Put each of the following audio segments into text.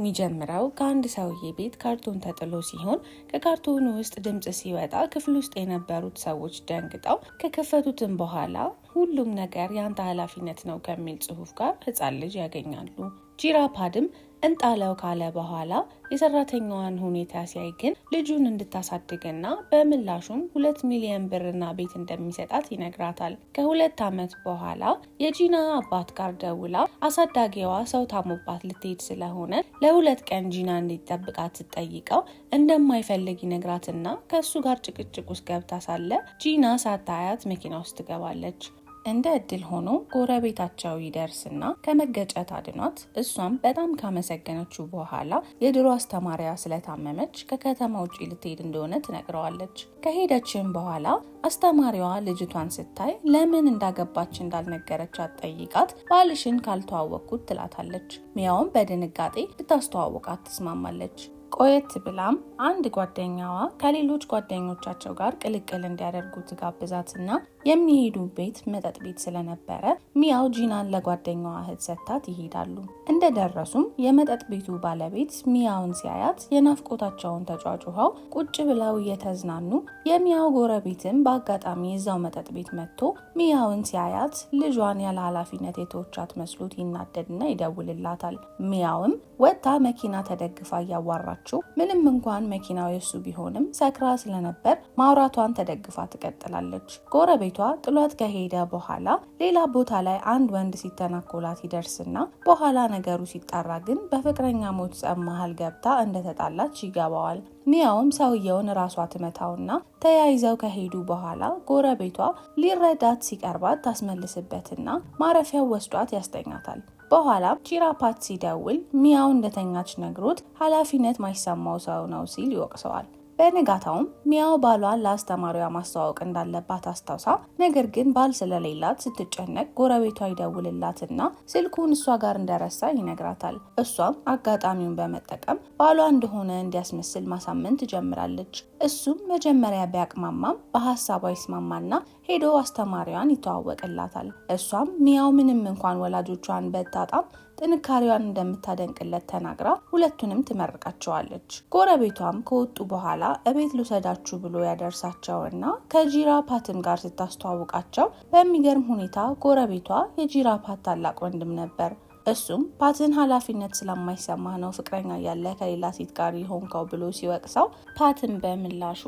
የሚጀምረው ከአንድ ሰውዬ ቤት ካርቶን ተጥሎ ሲሆን ከካርቶኑ ውስጥ ድምጽ ሲወጣ ክፍል ውስጥ የነበሩት ሰዎች ደንግጠው ከከፈቱትም በኋላ ሁሉም ነገር ያንተ ኃላፊነት ነው ከሚል ጽሑፍ ጋር ሕፃን ልጅ ያገኛሉ። ጂራፓድም እንጣለው ካለ በኋላ የሰራተኛዋን ሁኔታ ሲያይ ግን ልጁን እንድታሳድግና በምላሹም 2 ሚሊዮን ብርና ቤት እንደሚሰጣት ይነግራታል። ከ2 ዓመት በኋላ የጂና አባት ጋር ደውላ አሳዳጊዋ ሰው ታሞባት ልትሄድ ስለሆነ ለ2 ቀን ጂና እንዲጠብቃት ስትጠይቀው እንደማይፈልግ ይነግራትና ከእሱ ጋር ጭቅጭቅ ውስጥ ገብታ ሳለ ጂና ሳታያት መኪና ውስጥ ትገባለች። እንደ እድል ሆኖ ጎረቤታቸው ይደርስና ከመገጨት አድኗት እሷም በጣም ካመሰገነችው በኋላ የድሮ አስተማሪያ ስለታመመች ከከተማ ውጪ ልትሄድ እንደሆነ ትነግረዋለች። ከሄደችም በኋላ አስተማሪዋ ልጅቷን ስታይ ለምን እንዳገባች እንዳልነገረቻት ጠይቃት ባልሽን ካልተዋወቅኩት ትላታለች። ሚያውም በድንጋጤ ልታስተዋወቃት ትስማማለች። ቆየት ብላም አንድ ጓደኛዋ ከሌሎች ጓደኞቻቸው ጋር ቅልቅል እንዲያደርጉ ትጋብዛትና የሚሄዱ ቤት መጠጥ ቤት ስለነበረ ሚያው ጂናን ለጓደኛዋ እህት ሰጥታት ይሄዳሉ። እንደደረሱም የመጠጥ ቤቱ ባለቤት ሚያውን ሲያያት የናፍቆታቸውን ተጫጩኸው ቁጭ ብለው እየተዝናኑ የሚያው ጎረቤትም በአጋጣሚ እዛው መጠጥ ቤት መጥቶ ሚያውን ሲያያት ልጇን ያለ ኃላፊነት የተወቻት መስሎት ይናደድና ይደውልላታል። ሚያውም ወጥታ መኪና ተደግፋ እያዋራችው ምንም እንኳን መኪናው የሱ ቢሆንም ሰክራ ስለነበር ማውራቷን ተደግፋ ትቀጥላለች። ጎረቤቷ ጥሏት ከሄደ በኋላ ሌላ ቦታ ላይ አንድ ወንድ ሲተናኮላት ይደርስና በኋላ ነገሩ ሲጣራ ግን በፍቅረኛ ሞት ጸብ መሃል ገብታ እንደተጣላች ይገባዋል። ሚያውም ሰውየውን ራሷ ትመታውና ተያይዘው ከሄዱ በኋላ ጎረቤቷ ሊረዳት ሲቀርባት ታስመልስበትና ማረፊያው ወስዷት ያስተኛታል። በኋላ ጂራፓድ ሲደውል ሚያው እንደተኛች ነግሮት ኃላፊነት ማይሰማው ሰው ነው ሲል ይወቅሰዋል። በነጋታውም ሚያው ባሏን ለአስተማሪዋ ማስተዋወቅ እንዳለባት አስታውሳ ነገር ግን ባል ስለሌላት ስትጨነቅ ጎረቤቷ ይደውልላትና ስልኩን እሷ ጋር እንደረሳ ይነግራታል። እሷም አጋጣሚውን በመጠቀም ባሏ እንደሆነ እንዲያስመስል ማሳመን ትጀምራለች። እሱም መጀመሪያ ቢያቅማማም በሀሳቧ ይስማማና ሄዶ አስተማሪዋን ይተዋወቅላታል። እሷም ሚያው ምንም እንኳን ወላጆቿን በታጣም ጥንካሬዋን እንደምታደንቅለት ተናግራ ሁለቱንም ትመርቃቸዋለች። ጎረቤቷም ከወጡ በኋላ እቤት ልውሰዳችሁ ብሎ ያደርሳቸውና ከጂራፓትም ጋር ስታስተዋውቃቸው በሚገርም ሁኔታ ጎረቤቷ የጂራፓት ታላቅ ወንድም ነበር። እሱም ፓትን ኃላፊነት ስለማይሰማ ነው ፍቅረኛ ያለ ከሌላ ሴት ጋር ይሆንከው ብሎ ሲወቅሰው ፓትን በምላሹ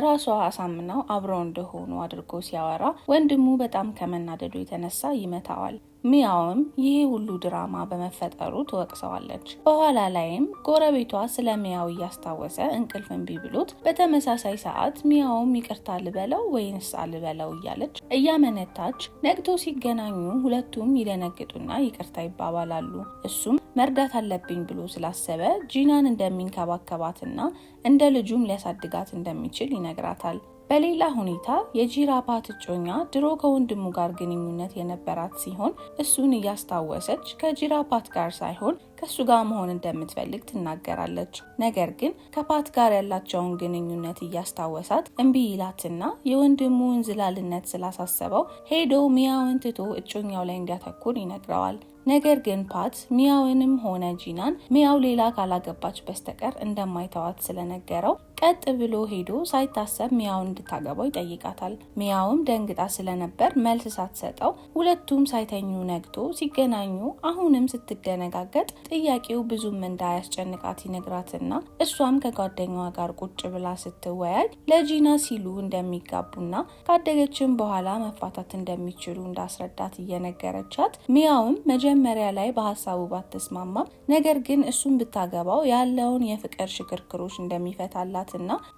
ራሷ አሳምናው አብረው እንደሆኑ አድርጎ ሲያወራ ወንድሙ በጣም ከመናደዱ የተነሳ ይመታዋል። ሚያውም ይሄ ሁሉ ድራማ በመፈጠሩ ትወቅሰዋለች። በኋላ ላይም ጎረቤቷ ስለ ሚያው እያስታወሰ እንቅልፍ እምቢ ብሎት በተመሳሳይ ሰዓት ሚያውም ይቅርታ ልበለው ወይንስ አልበለው እያለች እያመነታች ነግቶ ሲገናኙ ሁለቱም ይደነግጡና ይቅርታ ይባባላሉ። እሱም መርዳት አለብኝ ብሎ ስላሰበ ጂናን እንደሚንከባከባትና እንደ ልጁም ሊያሳድጋት እንደሚችል ይነግራታል። በሌላ ሁኔታ የጂራፓት እጮኛ ድሮ ከወንድሙ ጋር ግንኙነት የነበራት ሲሆን እሱን እያስታወሰች ከጂራፓት ጋር ሳይሆን ከሱ ጋር መሆን እንደምትፈልግ ትናገራለች። ነገር ግን ከፓት ጋር ያላቸውን ግንኙነት እያስታወሳት እምቢ ይላትና የወንድሙ እንዝላልነት ስላሳሰበው ሄዶ ሚያውን ትቶ እጮኛው ላይ እንዲያተኩር ይነግረዋል። ነገር ግን ፓት ሚያውንም ሆነ ጂናን ሚያው ሌላ ካላገባች በስተቀር እንደማይተዋት ስለነገረው ቀጥ ብሎ ሄዶ ሳይታሰብ ሚያውን እንድታገባው ይጠይቃታል። ሚያውም ደንግጣ ስለነበር መልስ ሳትሰጠው ሁለቱም ሳይተኙ ነግቶ ሲገናኙ አሁንም ስትደነጋገጥ ጥያቄው ብዙም እንዳያስጨንቃት ይነግራትና እሷም ከጓደኛዋ ጋር ቁጭ ብላ ስትወያይ ለጂና ሲሉ እንደሚጋቡና ካደገችም በኋላ መፋታት እንደሚችሉ እንዳስረዳት እየነገረቻት ሚያውም መጀመሪያ ላይ በሀሳቡ ባትስማማም ነገር ግን እሱን ብታገባው ያለውን የፍቅር ሽክርክሮች እንደሚፈታላትና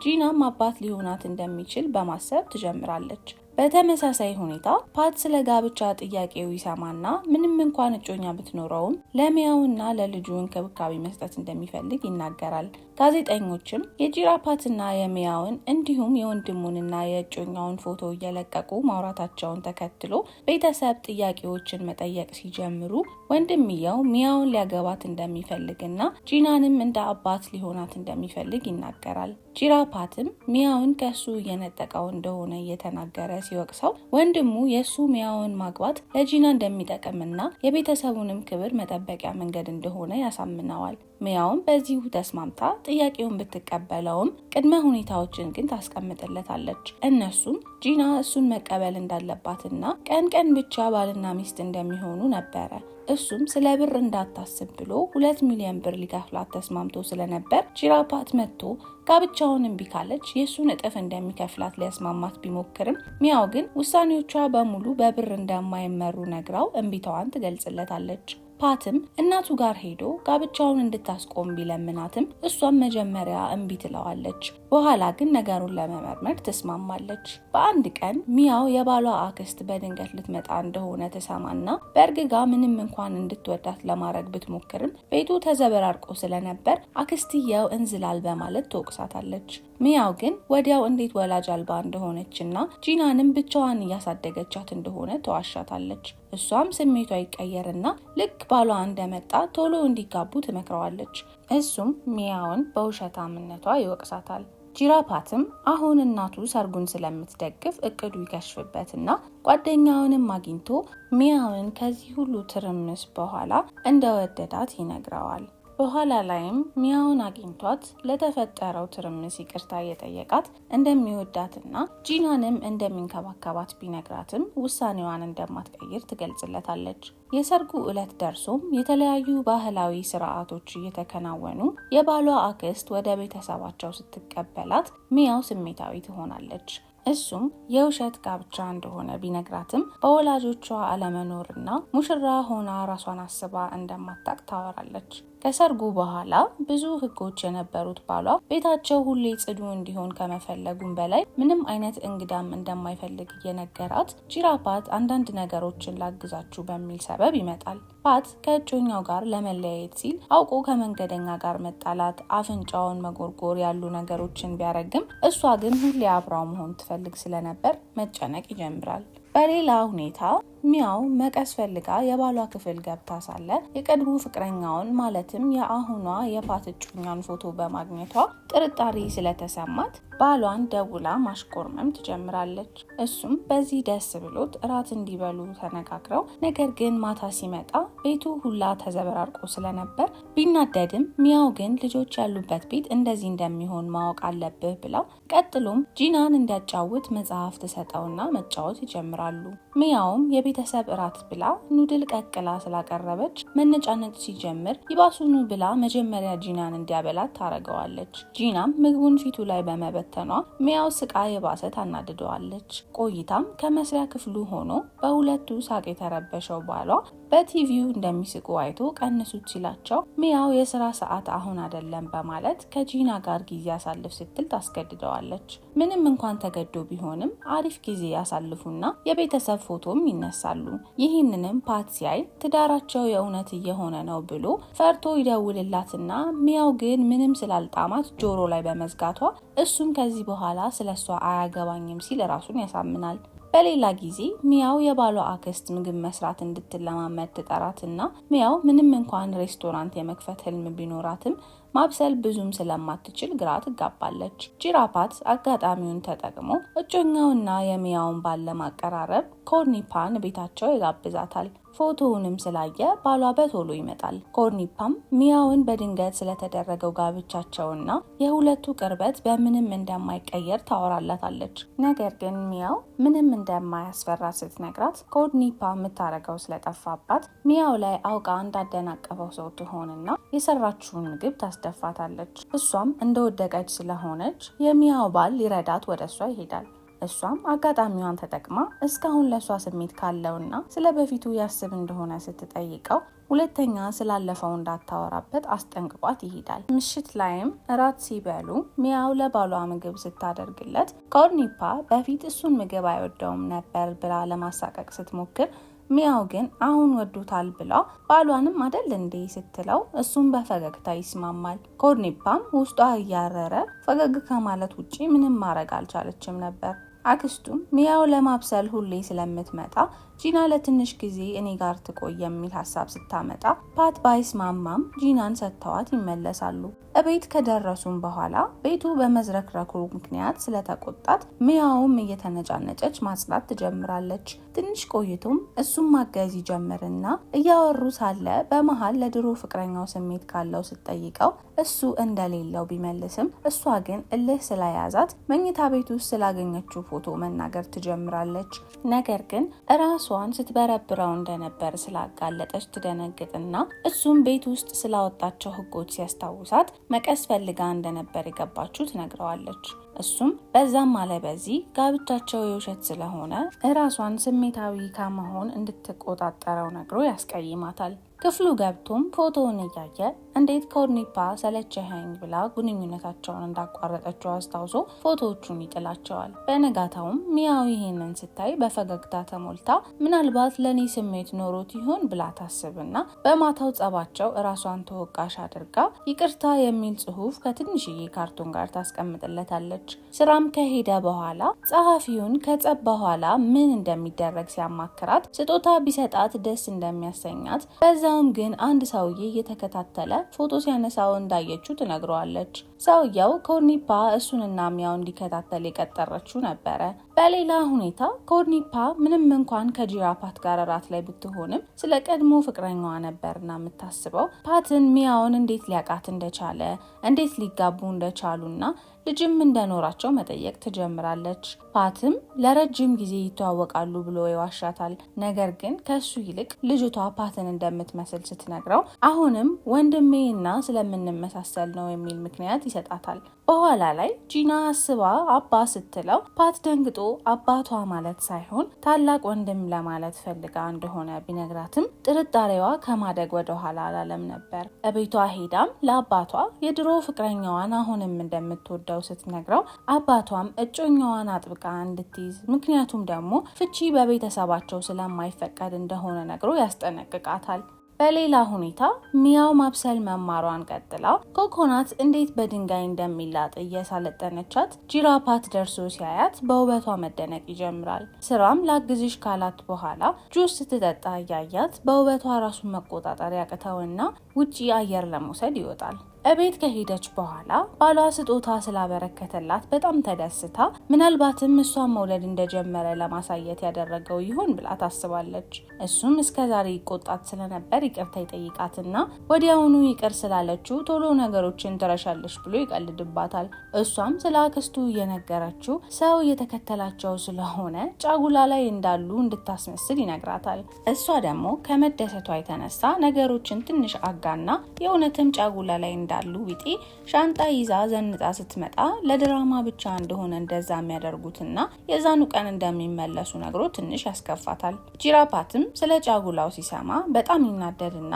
ጂናም አባት ሊሆናት እንደሚችል በማሰብ ትጀምራለች። በተመሳሳይ ሁኔታ ፓት ስለ ጋብቻ ጥያቄው ይሰማና ምንም እንኳን እጮኛ ብትኖረውም ለሚያውና ለልጁ እንክብካቤ መስጠት እንደሚፈልግ ይናገራል። ጋዜጠኞችም የጂራፓትና የሚያውን እንዲሁም የወንድሙንና የእጮኛውን ፎቶ እየለቀቁ ማውራታቸውን ተከትሎ ቤተሰብ ጥያቄዎችን መጠየቅ ሲጀምሩ ወንድምየው ሚያውን ሊያገባት እንደሚፈልግና ጂናንም እንደ አባት ሊሆናት እንደሚፈልግ ይናገራል። ጂራፓትም ሚያውን ከሱ እየነጠቀው እንደሆነ እየተናገረ ሲወቅሰው ወንድሙ የሱ ሚያውን ማግባት ለጂና እንደሚጠቅምና የቤተሰቡንም ክብር መጠበቂያ መንገድ እንደሆነ ያሳምነዋል። ሚያውም በዚሁ ተስማምታ ጥያቄውን ብትቀበለውም ቅድመ ሁኔታዎችን ግን ታስቀምጥለታለች። እነሱም ጂና እሱን መቀበል እንዳለባትና ቀን ቀን ብቻ ባልና ሚስት እንደሚሆኑ ነበረ። እሱም ስለ ብር እንዳታስብ ብሎ 2 ሚሊዮን ብር ሊከፍላት ተስማምቶ ስለነበር ቺራፓት መጥቶ ጋብቻውን እምቢ ካለች የሱን እጥፍ እንደሚከፍላት ሊያስማማት ቢሞክርም ሚያው ግን ውሳኔዎቿ በሙሉ በብር እንደማይመሩ ነግራው እምቢታዋን ትገልጽለታለች። ፓትም እናቱ ጋር ሄዶ ጋብቻውን እንድታስቆም ቢለምናትም እሷም መጀመሪያ እምቢ ትለዋለች። በኋላ ግን ነገሩን ለመመርመር ትስማማለች። በአንድ ቀን ሚያው የባሏ አክስት በድንገት ልትመጣ እንደሆነ ትሰማና በእርግጋ ምንም እንኳን እንድትወዳት ለማድረግ ብትሞክርም ቤቱ ተዘበራርቆ ስለነበር አክስትየው እንዝላል በማለት ትወቅሳታለች። ሚያው ግን ወዲያው እንዴት ወላጅ አልባ እንደሆነችና ጂናንም ብቻዋን እያሳደገቻት እንደሆነ ተዋሻታለች። እሷም ስሜቷ ይቀየርና ልክ ባሏ እንደመጣ ቶሎ እንዲጋቡ ትመክረዋለች። እሱም ሚያውን በውሸታምነቷ ይወቅሳታል። ቺራፓትም አሁን እናቱ ሰርጉን ስለምትደግፍ እቅዱ ይከሽፍበትና ጓደኛውንም አግኝቶ ሚያውን ከዚህ ሁሉ ትርምስ በኋላ እንደወደዳት ይነግረዋል። በኋላ ላይም ሚያውን አግኝቷት ለተፈጠረው ትርምስ ይቅርታ እየጠየቃት እንደሚወዳትና ጂናንም እንደሚንከባከባት ቢነግራትም ውሳኔዋን እንደማትቀይር ትገልጽለታለች። የሰርጉ ዕለት ደርሶም የተለያዩ ባህላዊ ስርዓቶች እየተከናወኑ የባሏ አክስት ወደ ቤተሰባቸው ስትቀበላት ሚያው ስሜታዊ ትሆናለች። እሱም የውሸት ጋብቻ እንደሆነ ቢነግራትም በወላጆቿ አለመኖርና ሙሽራ ሆና ራሷን አስባ እንደማታቅ ታወራለች። ከሰርጉ በኋላ ብዙ ህጎች የነበሩት ባሏ ቤታቸው ሁሌ ጽዱ እንዲሆን ከመፈለጉም በላይ ምንም አይነት እንግዳም እንደማይፈልግ እየነገራት ቺራፓት አንዳንድ ነገሮችን ላግዛችሁ በሚል ሰበብ ይመጣል። ፓት ከእጮኛው ጋር ለመለያየት ሲል አውቆ ከመንገደኛ ጋር መጣላት፣ አፍንጫውን መጎርጎር ያሉ ነገሮችን ቢያረግም እሷ ግን ሁሌ አብራው መሆን ትፈልግ ስለነበር መጨነቅ ይጀምራል። በሌላ ሁኔታ ሚያው መቀስ ፈልጋ የባሏ ክፍል ገብታ ሳለ የቀድሞ ፍቅረኛውን ማለትም የአሁኗ የፓት እጮኛን ፎቶ በማግኘቷ ጥርጣሬ ስለተሰማት ባሏን ደውላ ማሽኮርመም ትጀምራለች። እሱም በዚህ ደስ ብሎት እራት እንዲበሉ ተነጋግረው ነገር ግን ማታ ሲመጣ ቤቱ ሁላ ተዘበራርቆ ስለነበር ቢናደድም ሚያው ግን ልጆች ያሉበት ቤት እንደዚህ እንደሚሆን ማወቅ አለብህ ብለው ቀጥሎም ጂናን እንዲያጫውት መጽሐፍ ትሰጠውና መጫወት ይጀምራሉ። ሚያውም የቤተሰብ እራት ብላ ኑድል ቀቅላ ስላቀረበች መነጫነጭ ሲጀምር ይባሱኑ ብላ መጀመሪያ ጂናን እንዲያበላት ታረገዋለች። ጂናም ምግቡን ፊቱ ላይ በመበተኗ ሚያው ስቃ የባሰ ታናድደዋለች። ቆይታም ከመስሪያ ክፍሉ ሆኖ በሁለቱ ሳቅ የተረበሸው ባሏ በቲቪው እንደሚስቁ አይቶ ቀንሱት ሲላቸው ሚያው የስራ ሰዓት አሁን አይደለም በማለት ከጂና ጋር ጊዜ ያሳልፍ ስትል ታስገድደዋለች። ምንም እንኳን ተገዶ ቢሆንም አሪፍ ጊዜ ያሳልፉና የቤተሰብ ፎቶም ይነሳሉ። ይህንንም ፓት ሲያይ ትዳራቸው የእውነት እየሆነ ነው ብሎ ፈርቶ ይደውልላትና ሚያው ግን ምንም ስላልጣማት ጆሮ ላይ በመዝጋቷ እሱም ከዚህ በኋላ ስለሷ አያገባኝም ሲል ራሱን ያሳምናል። በሌላ ጊዜ ሚያው የባሏ አክስት ምግብ መስራት እንድትለማመድ ትጠራትና ሚያው ምንም እንኳን ሬስቶራንት የመክፈት ህልም ቢኖራትም ማብሰል ብዙም ስለማትችል ግራ ትጋባለች። ቺራፓት አጋጣሚውን ተጠቅሞ እጮኛውና የሚያውን ባል ለማቀራረብ ኮርኒፓን ቤታቸው ይጋብዛታል። ፎቶውንም ስላየ ባሏ በቶሎ ይመጣል። ኮርኒፓም ሚያውን በድንገት ስለተደረገው ጋብቻቸውና የሁለቱ ቅርበት በምንም እንደማይቀየር ታወራላታለች። ነገር ግን ሚያው ምንም እንደማያስፈራ ስትነግራት ኮርኒፓ የምታረገው ስለጠፋባት ሚያው ላይ አውቃ እንዳደናቀፈው ሰው ትሆንና የሰራችውን ምግብ ታስደፋታለች። እሷም እንደወደቀች ስለሆነች የሚያው ባል ሊረዳት ወደ እሷ ይሄዳል። እሷም አጋጣሚዋን ተጠቅማ እስካሁን ለሷ ስሜት ካለውና ስለ በፊቱ ያስብ እንደሆነ ስትጠይቀው ሁለተኛ ስላለፈው እንዳታወራበት አስጠንቅቋት ይሄዳል። ምሽት ላይም እራት ሲበሉ ሚያው ለባሏ ምግብ ስታደርግለት ኮርኒፓ በፊት እሱን ምግብ አይወደውም ነበር ብላ ለማሳቀቅ ስትሞክር ሚያው ግን አሁን ወዶታል ብላ ባሏንም አደል እንዴ ስትለው እሱም በፈገግታ ይስማማል። ኮርኒፓም ውስጧ እያረረ ፈገግ ከማለት ውጪ ምንም ማድረግ አልቻለችም ነበር። አክስቱም ሚያው ለማብሰል ሁሌ ስለምትመጣ ጂና ለትንሽ ጊዜ እኔ ጋር ትቆይ የሚል ሀሳብ ስታመጣ ፓት ባይስማማም ጂናን ሰጥተዋት ይመለሳሉ። እቤት ከደረሱም በኋላ ቤቱ በመዝረክረኩ ምክንያት ስለተቆጣት ሚያውም እየተነጫነጨች ማጽዳት ትጀምራለች። ትንሽ ቆይቶም እሱም ማገዝ ይጀምርና እያወሩ ሳለ በመሃል ለድሮ ፍቅረኛው ስሜት ካለው ስትጠይቀው እሱ እንደሌለው ቢመልስም እሷ ግን እልህ ስለያዛት መኝታ ቤት ውስጥ ስላገኘችው ፎቶ መናገር ትጀምራለች። ነገር ግን እራሷን ስትበረብረው እንደነበር ስላጋለጠች ትደነግጥና እሱም ቤት ውስጥ ስላወጣቸው ሕጎች ሲያስታውሳት መቀስ ፈልጋ እንደነበር የገባችው ትነግረዋለች። እሱም በዛም አለ በዚህ ጋብቻቸው የውሸት ስለሆነ እራሷን ስሜታዊ ከመሆን እንድትቆጣጠረው ነግሮ ያስቀይማታል። ክፍሉ ገብቶም ፎቶውን እያየ እንዴት ኮርኒፓ ሰለቸኸኝ ብላ ግንኙነታቸውን እንዳቋረጠችው አስታውሶ ፎቶዎቹን ይጥላቸዋል። በነጋታውም ሚያው ይሄንን ስታይ በፈገግታ ተሞልታ ምናልባት ለኔ ስሜት ኖሮት ይሆን ብላ ታስብና በማታው ጸባቸው እራሷን ተወቃሽ አድርጋ ይቅርታ የሚል ጽሑፍ ከትንሽዬ ካርቶን ጋር ታስቀምጥለታለች። ስራም ከሄደ በኋላ ጸሐፊውን ከጸብ በኋላ ምን እንደሚደረግ ሲያማክራት ስጦታ ቢሰጣት ደስ እንደሚያሰኛት በዛውም ግን አንድ ሰውዬ እየተከታተለ ፎቶ ሲያነሳው እንዳየችው ትነግረዋለች። ሰውየው ኮርኒፓ እሱንና ሚያው እንዲከታተል የቀጠረችው ነበረ። በሌላ ሁኔታ ኮርኒፓ ምንም እንኳን ከጂራ ፓት ጋር እራት ላይ ብትሆንም ስለ ቀድሞ ፍቅረኛዋ ነበርና የምታስበው ፓትን ሚያውን እንዴት ሊያቃት እንደቻለ እንዴት ሊጋቡ እንደቻሉና ልጅም እንደኖራቸው መጠየቅ ትጀምራለች። ፓትም ለረጅም ጊዜ ይተዋወቃሉ ብሎ ይዋሻታል። ነገር ግን ከሱ ይልቅ ልጅቷ ፓትን እንደምትመስል ስትነግረው አሁንም ወንድሜና ስለምንመሳሰል ነው የሚል ምክንያት ይሰጣታል። በኋላ ላይ ጂና አስባ አባ ስትለው ፓት ደንግጦ አባቷ ማለት ሳይሆን ታላቅ ወንድም ለማለት ፈልጋ እንደሆነ ቢነግራትም ጥርጣሬዋ ከማደግ ወደ ኋላ አላለም ነበር። እቤቷ ሄዳም ለአባቷ የድሮ ፍቅረኛዋን አሁንም እንደምትወደው ስትነግረው አባቷም እጮኛዋን አጥብቃ እንድትይዝ ምክንያቱም ደግሞ ፍቺ በቤተሰባቸው ስለማይፈቀድ እንደሆነ ነግሮ ያስጠነቅቃታል። በሌላ ሁኔታ ሚያው ማብሰል መማሯን ቀጥላ ኮኮናት እንዴት በድንጋይ እንደሚላጥ እየሳለጠነቻት ጂራ ፓት ደርሶ ሲያያት በውበቷ መደነቅ ይጀምራል። ስራም ላግዝሽ ካላት በኋላ ጁስ ስትጠጣ እያያት በውበቷ ራሱን መቆጣጠር ያቅተውና ውጪ አየር ለመውሰድ ይወጣል። እቤት ከሄደች በኋላ ባሏ ስጦታ ስላበረከተላት በጣም ተደስታ ምናልባትም እሷን መውለድ እንደጀመረ ለማሳየት ያደረገው ይሆን ብላ ታስባለች። እሱም እስከዛሬ ይቆጣት ስለነበር ይቅርታ ይጠይቃትና ወዲያውኑ ይቅር ስላለችው ቶሎ ነገሮችን ትረሻለች ብሎ ይቀልድባታል። እሷም ስለ አክስቱ እየነገረችው ሰው እየተከተላቸው ስለሆነ ጫጉላ ላይ እንዳሉ እንድታስመስል ይነግራታል። እሷ ደግሞ ከመደሰቷ የተነሳ ነገሮችን ትንሽ አጋና የእውነትም ጫጉላ ላይ እንዳሉ ቢጤ ሻንጣ ይዛ ዘንጣ ስትመጣ ለድራማ ብቻ እንደሆነ እንደዛ የሚያደርጉትና የዛኑ ቀን እንደሚመለሱ ነግሮ ትንሽ ያስከፋታል። ጂራፓትም ስለ ጫጉላው ሲሰማ በጣም ይናደድና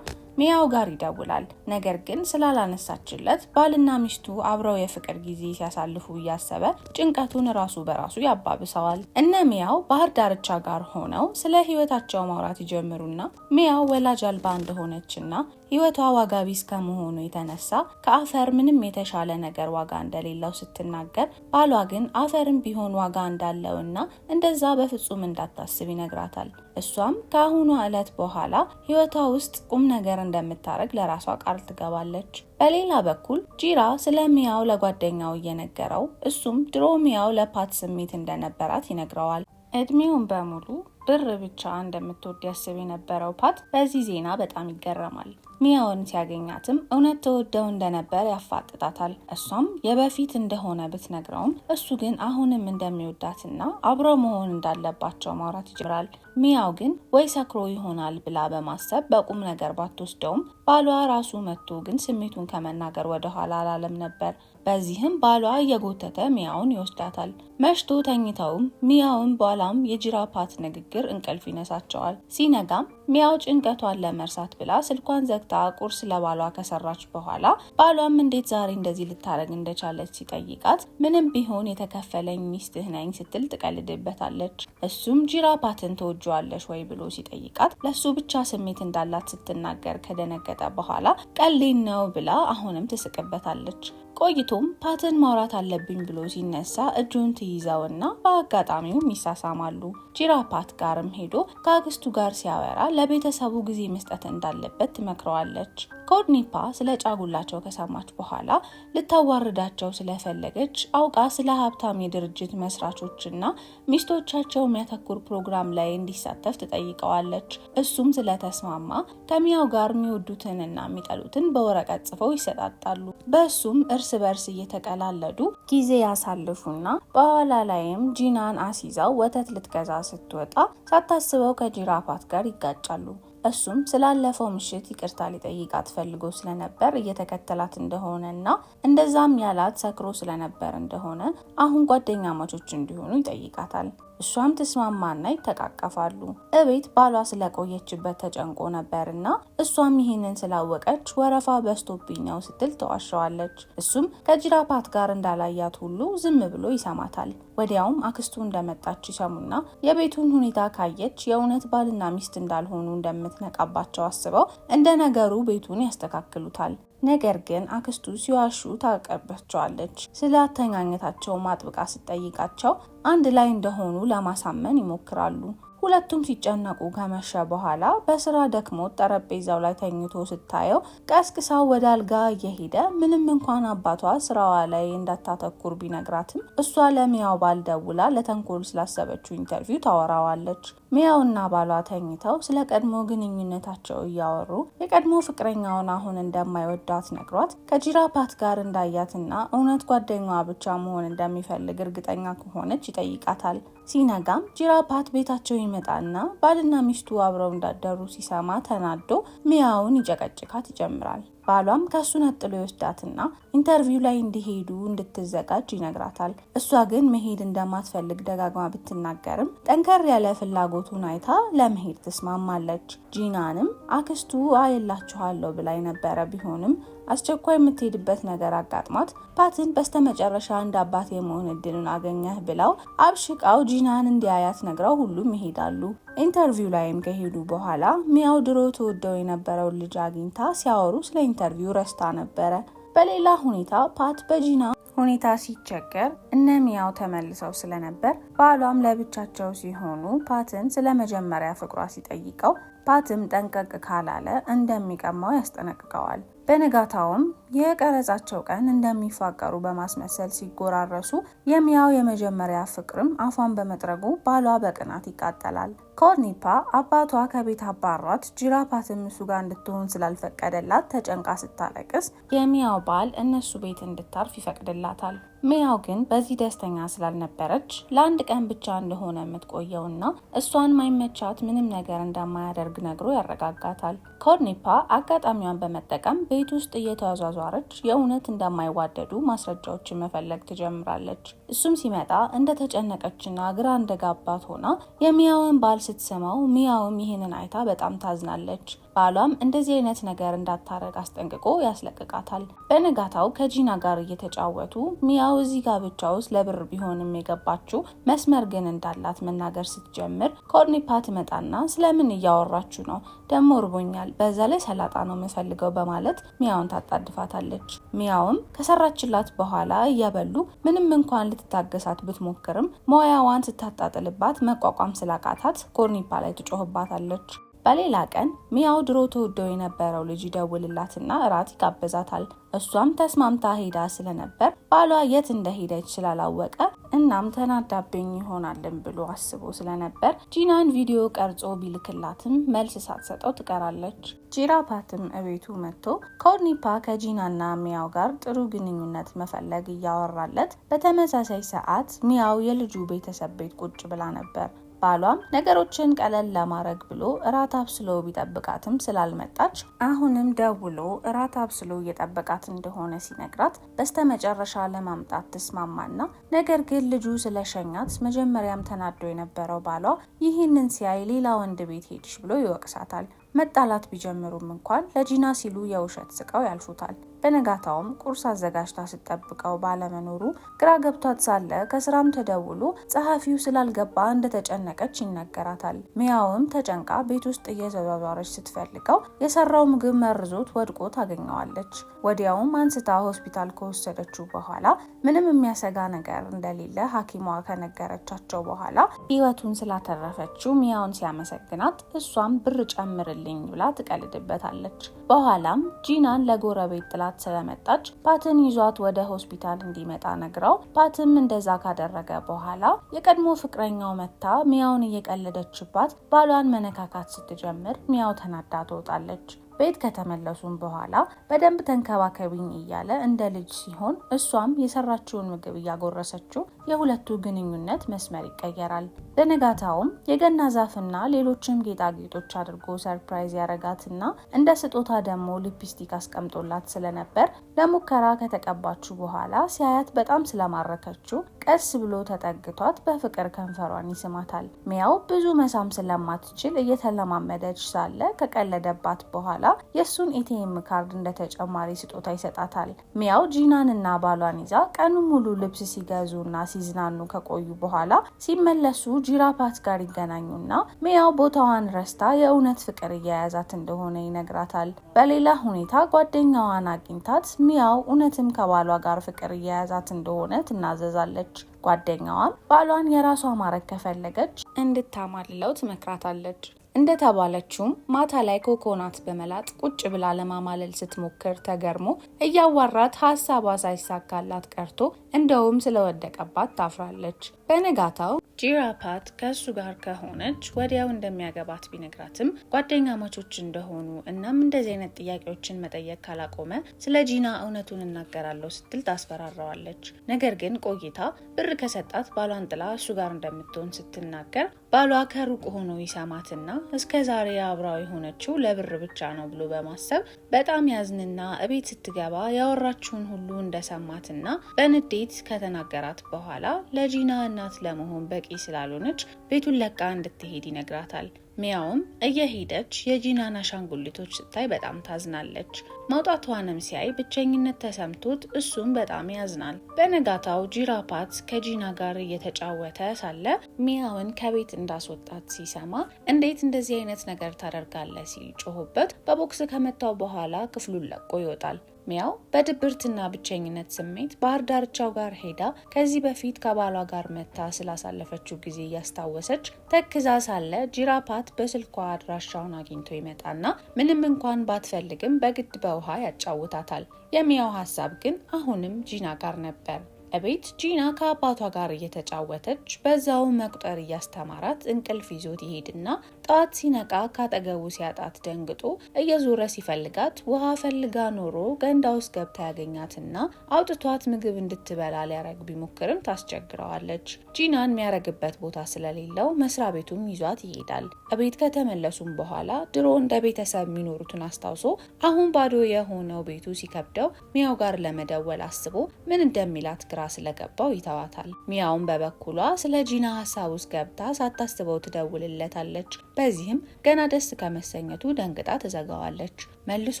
ሚያው ጋር ይደውላል። ነገር ግን ስላላነሳችለት ባልና ሚስቱ አብረው የፍቅር ጊዜ ሲያሳልፉ እያሰበ ጭንቀቱን ራሱ በራሱ ያባብሰዋል። እነ ሚያው ባህር ዳርቻ ጋር ሆነው ስለ ህይወታቸው ማውራት ይጀምሩና ሚያው ወላጅ አልባ እንደሆነችና ህይወቷ ዋጋ ቢስ ከመሆኑ የተነሳ ከአፈር ምንም የተሻለ ነገር ዋጋ እንደሌለው ስትናገር ባሏ ግን አፈርም ቢሆን ዋጋ እንዳለውና እንደዛ በፍጹም እንዳታስብ ይነግራታል። እሷም ከአሁኑ ዕለት በኋላ ህይወቷ ውስጥ ቁም ነገር እንደምታረግ ለራሷ ቃል ትገባለች። በሌላ በኩል ጂራ ስለ ሚያው ለጓደኛው እየነገረው እሱም ድሮ ሚያው ለፓት ስሜት እንደነበራት ይነግረዋል። እድሜውን በሙሉ ብር ብቻ እንደምትወድ ያስብ የነበረው ፓት በዚህ ዜና በጣም ይገረማል። ሚያውን ሲያገኛትም እውነት ተወደው እንደነበር ያፋጥጣታል። እሷም የበፊት እንደሆነ ብትነግረውም እሱ ግን አሁንም እንደሚወዳትና አብሮ መሆን እንዳለባቸው ማውራት ይጀምራል። ሚያው ግን ወይ ሰክሮ ይሆናል ብላ በማሰብ በቁም ነገር ባትወስደውም ባሏ ራሱ መጥቶ ግን ስሜቱን ከመናገር ወደ ኋላ አላለም ነበር። በዚህም ባሏ እየጎተተ ሚያውን ይወስዳታል። መሽቶ ተኝተውም ሚያውን በኋላም የጂራፓት ንግግር እንቅልፍ ይነሳቸዋል። ሲነጋም ሚያው ጭንቀቷን ለመርሳት ብላ ስልኳን ዘግታ ቁርስ ለባሏ ከሰራች በኋላ ባሏም እንዴት ዛሬ እንደዚህ ልታረግ እንደቻለች ሲጠይቃት ምንም ቢሆን የተከፈለኝ ሚስትህ ነኝ ስትል ትቀልድበታለች። እሱም ጂራፓትን ተወጁ ትወጂዋለሽ ወይ ብሎ ሲጠይቃት ለሱ ብቻ ስሜት እንዳላት ስትናገር ከደነገጠ በኋላ ቀልዴን ነው ብላ አሁንም ትስቅበታለች። ቆይቶም ፓትን ማውራት አለብኝ ብሎ ሲነሳ እጁን ትይዘውና በአጋጣሚውም ይሳሳማሉ። ጂራ ፓት ጋርም ሄዶ ከአክስቱ ጋር ሲያወራ ለቤተሰቡ ጊዜ መስጠት እንዳለበት ትመክረዋለች። ኮርኒፓ ስለ ጫጉላቸው ከሰማች በኋላ ልታዋርዳቸው ስለፈለገች አውቃ ስለ ሀብታም የድርጅት መስራቾችና ሚስቶቻቸው የሚያተኩር ፕሮግራም ላይ እንዲሳተፍ ትጠይቀዋለች። እሱም ስለተስማማ ከሚያው ጋር የሚወዱትንና የሚጠሉትን በወረቀት ጽፈው ይሰጣጣሉ። በእሱም እርስ በርስ እየተቀላለዱ ጊዜ ያሳልፉና በኋላ ላይም ጂናን አሲዛው ወተት ልትገዛ ስትወጣ ሳታስበው ከጂራ ፓት ጋር ይጋጫሉ። እሱም ስላለፈው ምሽት ይቅርታ ሊጠይቃት ፈልጎ ስለነበር እየተከተላት እንደሆነና እንደዛም ያላት ሰክሮ ስለነበር እንደሆነ አሁን ጓደኛ ማቾች እንዲሆኑ ይጠይቃታል። እሷም ተስማማና ይተቃቀፋሉ። እቤት ባሏ ስለቆየችበት ተጨንቆ ነበርና እሷም ይሄንን ስላወቀች ወረፋ በስቶብኝ ነው ስትል ተዋሸዋለች። እሱም ከጂራ ፓት ጋር እንዳላያት ሁሉ ዝም ብሎ ይሰማታል። ወዲያውም አክስቱ እንደመጣች ይሰሙና የቤቱን ሁኔታ ካየች የእውነት ባልና ሚስት እንዳልሆኑ እንደምትነቃባቸው አስበው እንደ ነገሩ ቤቱን ያስተካክሉታል። ነገር ግን አክስቱ ሲዋሹ ታቀርባቸዋለች። ስለ አተኛኘታቸው ማጥብቃ ስትጠይቃቸው አንድ ላይ እንደሆኑ ለማሳመን ይሞክራሉ። ሁለቱም ሲጨነቁ ከመሸ በኋላ በስራ ደክሞ ጠረጴዛው ላይ ተኝቶ ስታየው ቀስቅሳው ወደ አልጋ እየሄደ ምንም እንኳን አባቷ ስራዋ ላይ እንዳታተኩር ቢነግራትም እሷ ለሚያው ባል ደውላ ለተንኮል ስላሰበችው ኢንተርቪው ታወራዋለች። ሚያውና ባሏ ተኝተው ስለ ቀድሞ ግንኙነታቸው እያወሩ የቀድሞ ፍቅረኛውን አሁን እንደማይወዳት ነግሯት ከጂራ ፓት ጋር እንዳያትና እውነት ጓደኛዋ ብቻ መሆን እንደሚፈልግ እርግጠኛ ከሆነች ይጠይቃታል። ሲነጋም ጂራ ፓት ቤታቸው ይመጣና ባልና ሚስቱ አብረው እንዳደሩ ሲሰማ ተናዶ ሚያውን ይጨቀጭካት ይጀምራል። ባሏም ከሱ ነጥሎ ይወስዳትና ኢንተርቪው ላይ እንዲሄዱ እንድትዘጋጅ ይነግራታል። እሷ ግን መሄድ እንደማትፈልግ ደጋግማ ብትናገርም ጠንከር ያለ ፍላጎቱን አይታ ለመሄድ ትስማማለች። ጂናንም አክስቱ አየላችኋለሁ ብላይ ነበረ ቢሆንም አስቸኳይ የምትሄድበት ነገር አጋጥሟት ፓትን በስተመጨረሻ እንደ አባት የመሆን እድልን አገኘህ ብለው አብሽቃው ጂናን እንዲያያት ነግረው ሁሉም ይሄዳሉ። ኢንተርቪው ላይም ከሄዱ በኋላ ሚያው ድሮ ተወደው የነበረው ልጅ አግኝታ ሲያወሩ ስለ ኢንተርቪው ረስታ ነበረ። በሌላ ሁኔታ ፓት በጂና ሁኔታ ሲቸገር እነ ሚያው ተመልሰው ስለነበር ባሏም ለብቻቸው ሲሆኑ ፓትን ስለ መጀመሪያ ፍቅሯ ሲጠይቀው ፓትም ጠንቀቅ ካላለ እንደሚቀማው ያስጠነቅቀዋል። በነጋታውም የቀረጻቸው ቀን እንደሚፋቀሩ በማስመሰል ሲጎራረሱ የሚያው የመጀመሪያ ፍቅርም አፏን በመጥረጉ ባሏ በቅናት ይቃጠላል። ኮርኒፓ አባቷ ከቤት አባሯት ጂራ ፓትም እሱ ጋር እንድትሆን ስላልፈቀደላት ተጨንቃ ስታለቅስ የሚያው ባል እነሱ ቤት እንድታርፍ ይፈቅድላታል። ሚያው ግን በዚህ ደስተኛ ስላልነበረች ለአንድ ቀን ብቻ እንደሆነ የምትቆየውና እሷን ማይመቻት ምንም ነገር እንደማያደርግ ነግሮ ያረጋጋታል። ኮርኒፓ አጋጣሚዋን በመጠቀም ቤት ውስጥ እየተዟዟረች የእውነት እንደማይዋደዱ ማስረጃዎችን መፈለግ ትጀምራለች። እሱም ሲመጣ እንደተጨነቀችና ግራ እንደጋባት ሆና የሚያውን ባል ስትሰማው ሚያውም ይህንን አይታ በጣም ታዝናለች። ባሏም እንደዚህ አይነት ነገር እንዳታረግ አስጠንቅቆ ያስለቅቃታል። በነጋታው ከጂና ጋር እየተጫወቱ ሚያው እዚህ ጋብቻ ውስጥ ለብር ቢሆንም የገባችው መስመር ግን እንዳላት መናገር ስትጀምር ኮርኒፓ ትመጣና ስለምን እያወራችሁ ነው? ደሞ እርቦኛል፣ በዛ ላይ ሰላጣ ነው የምፈልገው በማለት ሚያውን ታጣድፋታለች። ሚያውም ከሰራችላት በኋላ እያበሉ ምንም እንኳን ልትታገሳት ብትሞክርም ሞያዋን ስታጣጥልባት መቋቋም ስላቃታት ኮርኒፓ ላይ ትጮህባታለች። በሌላ ቀን ሚያው ድሮ ተወደው የነበረው ልጅ ይደውልላትና እራት ይጋብዛታል። እሷም ተስማምታ ሄዳ ስለነበር ባሏ የት እንደሄደች ስላላወቀ እናም ተናዳብኝ ይሆናልን ብሎ አስቦ ስለነበር ጂናን ቪዲዮ ቀርጾ ቢልክላትም መልስ ሳትሰጠው ትቀራለች። ጂራ ፓትም እቤቱ መጥቶ ኮርኒፓ ከጂናና ሚያው ጋር ጥሩ ግንኙነት መፈለግ እያወራለት በተመሳሳይ ሰዓት ሚያው የልጁ ቤተሰብ ቤት ቁጭ ብላ ነበር። ባሏም ነገሮችን ቀለል ለማድረግ ብሎ እራት አብስሎ ቢጠብቃትም ስላልመጣች አሁንም ደውሎ እራት አብስሎ እየጠበቃት እንደሆነ ሲነግራት በስተመጨረሻ ለማምጣት ተስማማና ነገር ግን ልጁ ስለሸኛት መጀመሪያም ተናዶ የነበረው ባሏ ይህንን ሲያይ ሌላ ወንድ ቤት ሄድሽ ብሎ ይወቅሳታል። መጣላት ቢጀምሩም እንኳን ለጂና ሲሉ የውሸት ስቀው ያልፉታል። በነጋታውም ቁርስ አዘጋጅታ ስትጠብቀው ባለመኖሩ ግራ ገብቷት ሳለ ከስራም ተደውሎ ጸሐፊው ስላልገባ እንደተጨነቀች ይነገራታል። ሚያውም ተጨንቃ ቤት ውስጥ እየተዟዟረች ስትፈልገው የሰራው ምግብ መርዞት ወድቆ ታገኘዋለች። ወዲያውም አንስታ ሆስፒታል ከወሰደችው በኋላ ምንም የሚያሰጋ ነገር እንደሌለ ሐኪሟ ከነገረቻቸው በኋላ ሕይወቱን ስላተረፈችው ሚያውን ሲያመሰግናት እሷም ብር ጨምርልኝ ብላ ትቀልድበታለች። በኋላም ጂናን ለጎረቤት ጥላት ስለመጣች ፓትን ይዟት ወደ ሆስፒታል እንዲመጣ ነግራው ፓትም እንደዛ ካደረገ በኋላ የቀድሞ ፍቅረኛው መታ ሚያውን እየቀለደችባት ባሏን መነካካት ስትጀምር ሚያው ተናዳ ትወጣለች። ቤት ከተመለሱም በኋላ በደንብ ተንከባከቢኝ እያለ እንደ ልጅ ሲሆን እሷም የሰራችውን ምግብ እያጎረሰችው የሁለቱ ግንኙነት መስመር ይቀየራል። በነጋታውም የገና ዛፍና ሌሎችም ጌጣጌጦች አድርጎ ሰርፕራይዝ ያረጋትና እንደ ስጦታ ደግሞ ሊፕስቲክ አስቀምጦላት ስለነበር ለሙከራ ከተቀባችሁ በኋላ ሲያያት በጣም ስለማረከችው ቀስ ብሎ ተጠግቷት በፍቅር ከንፈሯን ይስማታል። ሚያው ብዙ መሳም ስለማትችል እየተለማመደች ሳለ ከቀለደባት በኋላ የሱን ኤቲኤም ካርድ እንደ ተጨማሪ ስጦታ ይሰጣታል። ሚያው ጂናንና ባሏን ይዛ ቀኑን ሙሉ ልብስ ሲገዙና ሲዝናኑ ከቆዩ በኋላ ሲመለሱ ጂራፓት ጋር ይገናኙና ሚያው ቦታዋን ረስታ የእውነት ፍቅር እየያዛት እንደሆነ ይነግራታል። በሌላ ሁኔታ ጓደኛዋን አግኝታት ሚያው እውነትም ከባሏ ጋር ፍቅር እየያዛት እንደሆነ ትናዘዛለች። ጓደኛዋም ባሏን የራሷ ማረግ ከፈለገች እንድታማልለው ትመክራታለች። እንደተባለችውም ማታ ላይ ኮኮናት በመላጥ ቁጭ ብላ ለማማለል ስትሞክር ተገርሞ እያዋራት ሀሳቧ ሳይሳካላት ቀርቶ እንደውም ስለወደቀባት ታፍራለች። በነጋታው ጂራፓት ከእሱ ጋር ከሆነች ወዲያው እንደሚያገባት ቢነግራትም ጓደኛ ማቾች እንደሆኑ እናም እንደዚህ አይነት ጥያቄዎችን መጠየቅ ካላቆመ ስለ ጂና እውነቱን እናገራለሁ ስትል ታስፈራራዋለች። ነገር ግን ቆይታ ብር ከሰጣት ባሏን ጥላ እሱ ጋር እንደምትሆን ስትናገር ባሏ ከሩቅ ሆኖ ይሰማትና እስከ ዛሬ አብራው የሆነችው ለብር ብቻ ነው ብሎ በማሰብ በጣም ያዝንና እቤት ስትገባ ያወራችውን ሁሉ እንደሰማትና በንዴት ከተናገራት በኋላ ለጂና እናት ለመሆን በቂ ስላልሆነች ቤቱን ለቃ እንድትሄድ ይነግራታል። ሚያውም እየሄደች የጂናን አሻንጉሊቶች ስታይ በጣም ታዝናለች። መውጣቷንም ሲያይ ብቸኝነት ተሰምቶት እሱም በጣም ያዝናል። በነጋታው ጂራፓት ከጂና ጋር እየተጫወተ ሳለ ሚያውን ከቤት እንዳስወጣት ሲሰማ እንዴት እንደዚህ አይነት ነገር ታደርጋለህ ሲል ጮሆበት በቦክስ ከመታው በኋላ ክፍሉን ለቆ ይወጣል። ሚያው በድብርትና ብቸኝነት ስሜት ባህር ዳርቻው ጋር ሄዳ ከዚህ በፊት ከባሏ ጋር መታ ስላሳለፈችው ጊዜ እያስታወሰች ተክዛ ሳለ ጂራፓት በስልኳ አድራሻውን አግኝቶ ይመጣና ምንም እንኳን ባትፈልግም በግድ በውሃ ያጫውታታል። የሚያው ሀሳብ ግን አሁንም ጂና ጋር ነበር። እቤት ጂና ከአባቷ ጋር እየተጫወተች በዛው መቁጠር እያስተማራት እንቅልፍ ይዞት ይሄድና ጠዋት ሲነቃ ካጠገቡ ሲያጣት ደንግጦ እየዞረ ሲፈልጋት ውሃ ፈልጋ ኖሮ ገንዳ ውስጥ ገብታ ያገኛትና አውጥቷት ምግብ እንድትበላ ሊያረግ ቢሞክርም ታስቸግረዋለች። ጂናን የሚያረግበት ቦታ ስለሌለው መስሪያ ቤቱም ይዟት ይሄዳል። እቤት ከተመለሱም በኋላ ድሮ እንደ ቤተሰብ የሚኖሩትን አስታውሶ አሁን ባዶ የሆነው ቤቱ ሲከብደው ሚያው ጋር ለመደወል አስቦ ምን እንደሚላት ግራ ስለገባው ይተዋታል። ሚያውን በበኩሏ ስለ ጂና ሀሳብ ውስጥ ገብታ ሳታስበው ትደውልለታለች። በዚህም ገና ደስ ከመሰኘቱ ደንግጣ ትዘጋዋለች። መልሶ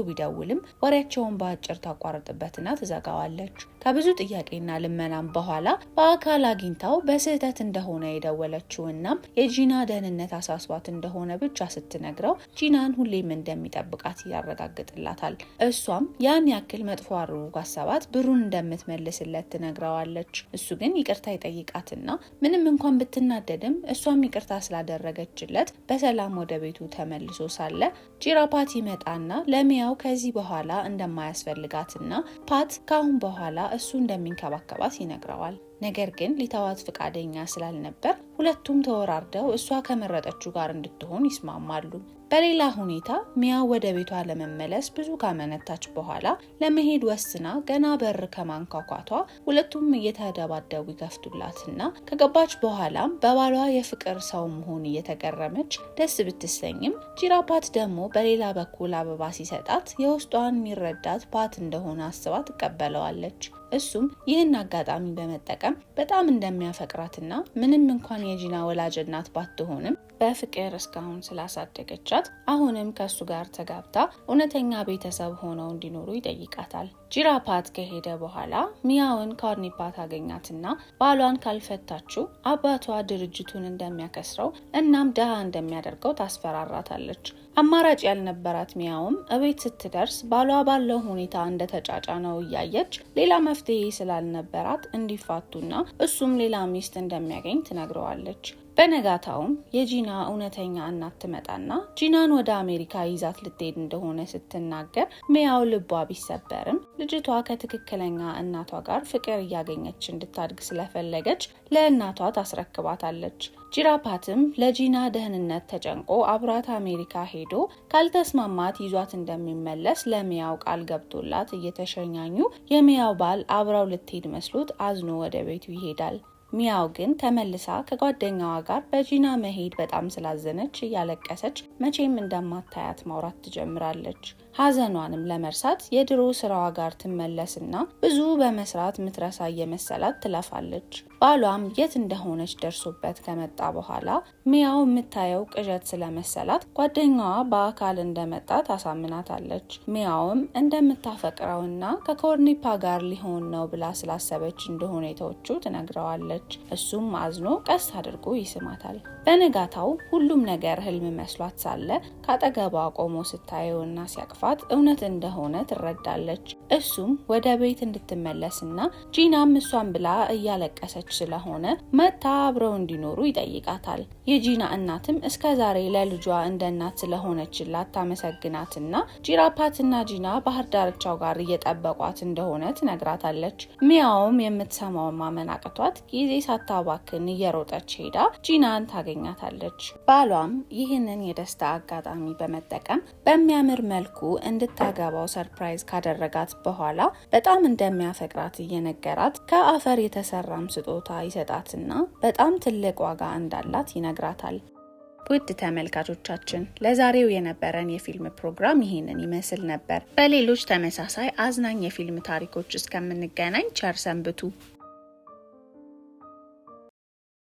ቢደውልም ወሬያቸውን በአጭር ታቋርጥበትና ትዘጋዋለች። ከብዙ ጥያቄና ልመናም በኋላ በአካል አግኝታው በስህተት እንደሆነ የደወለችውና የጂና ደህንነት አሳስባት እንደሆነ ብቻ ስትነግረው ጂናን ሁሌም እንደሚጠብቃት ያረጋግጥላታል። እሷም ያን ያክል መጥፎ አድርጎ ካሰባት ብሩን እንደምትመልስለት ትነግረዋለች። እሱ ግን ይቅርታ ይጠይቃትና ምንም እንኳን ብትናደድም እሷም ይቅርታ ስላደረገችለት በሰላም ወደ ቤቱ ተመልሶ ሳለ ጂራፓት ይመጣና ለሚያው ከዚህ በኋላ እንደማያስፈልጋትና ፓት ካሁን በኋላ እሱ እንደሚንከባከባት ይነግረዋል። ነገር ግን ሊተዋት ፍቃደኛ ስላልነበር ሁለቱም ተወራርደው እሷ ከመረጠችው ጋር እንድትሆን ይስማማሉ። በሌላ ሁኔታ ሚያው ወደ ቤቷ ለመመለስ ብዙ ካመነታች በኋላ ለመሄድ ወስና ገና በር ከማንኳኳቷ ሁለቱም እየተደባደቡ ይከፍቱላትና ከገባች በኋላም በባሏ የፍቅር ሰው መሆን እየተገረመች ደስ ብትሰኝም ጂራፓት ደግሞ በሌላ በኩል አበባ ሲሰጣት የውስጧን የሚረዳት ፓት እንደሆነ አስባ ትቀበለዋለች። እሱም ይህን አጋጣሚ በመጠቀም በጣም እንደሚያፈቅራትና ምንም እንኳን የጂና ወላጅ እናት ባትሆንም በፍቅር እስካሁን ስላሳደገቻት አሁንም ከሱ ጋር ተጋብታ እውነተኛ ቤተሰብ ሆነው እንዲኖሩ ይጠይቃታል። ጂራፓት ከሄደ በኋላ ሚያውን ኮርኒ ፓት አገኛትና ባሏን ካልፈታችው አባቷ ድርጅቱን እንደሚያከስረው እናም ደሃ እንደሚያደርገው ታስፈራራታለች። አማራጭ ያልነበራት ሚያውም እቤት ስትደርስ ባሏ ባለው ሁኔታ እንደተጫጫነው እያየች ሌላ መፍትሄ ስላልነበራት እንዲፋቱና እሱም ሌላ ሚስት እንደሚያገኝ ትነግረዋለች። በነጋታውም የጂና እውነተኛ እናት ትመጣና ጂናን ወደ አሜሪካ ይዛት ልትሄድ እንደሆነ ስትናገር ሚያው ልቧ ቢሰበርም ልጅቷ ከትክክለኛ እናቷ ጋር ፍቅር እያገኘች እንድታድግ ስለፈለገች ለእናቷ ታስረክባታለች። ጂራፓትም ለጂና ደህንነት ተጨንቆ አብራት አሜሪካ ሄዶ ካልተስማማት ይዟት እንደሚመለስ ለሚያው ቃል ገብቶላት እየተሸኛኙ የሚያው ባል አብራው ልትሄድ መስሎት አዝኖ ወደ ቤቱ ይሄዳል። ሚያው ግን ተመልሳ ከጓደኛዋ ጋር በጂና መሄድ በጣም ስላዘነች እያለቀሰች መቼም እንደማታያት ማውራት ትጀምራለች። ሀዘኗንም ለመርሳት የድሮ ስራዋ ጋር ትመለስና ብዙ በመስራት ምትረሳ እየመሰላት ትለፋለች። ባሏም የት እንደሆነች ደርሶበት ከመጣ በኋላ ሚያው የምታየው ቅዠት ስለመሰላት ጓደኛዋ በአካል እንደመጣ ታሳምናታለች። ሚያውም እንደምታፈቅረውና ከኮርኒፓ ጋር ሊሆን ነው ብላ ስላሰበች እንደሆነ የተወቹ ትነግረዋለች። እሱም አዝኖ ቀስ አድርጎ ይስማታል። በነጋታው ሁሉም ነገር ህልም መስሏት ሳለ ካጠገቧ ቆሞ ስታየውና ሲያቅፋት እውነት እንደሆነ ትረዳለች። እሱም ወደ ቤት እንድትመለስና ጂናም እሷን ብላ እያለቀሰች ስለሆነ መታ አብረው እንዲኖሩ ይጠይቃታል። የጂና እናትም እስከዛሬ ለልጇ እንደ እናት ስለሆነችላት ታመሰግናትና ጂራፓትና ጂና ባህር ዳርቻው ጋር እየጠበቋት እንደሆነ ትነግራታለች። ሚያውም የምትሰማውን ማመን አቅቷት ጊዜ ሳታባክን እየሮጠች ሄዳ ጂናን ታገኛታለች። ባሏም ይህንን የደስታ አጋጣሚ በመጠቀም በሚያምር መልኩ እንድታገባው ሰርፕራይዝ ካደረጋት በኋላ በጣም እንደሚያፈቅራት እየነገራት ከአፈር የተሰራም ስጦታ ይሰጣትና በጣም ትልቅ ዋጋ እንዳላት ይነግራታል። ውድ ተመልካቾቻችን ለዛሬው የነበረን የፊልም ፕሮግራም ይሄንን ይመስል ነበር። በሌሎች ተመሳሳይ አዝናኝ የፊልም ታሪኮች እስከምንገናኝ ቸር ሰንብቱ።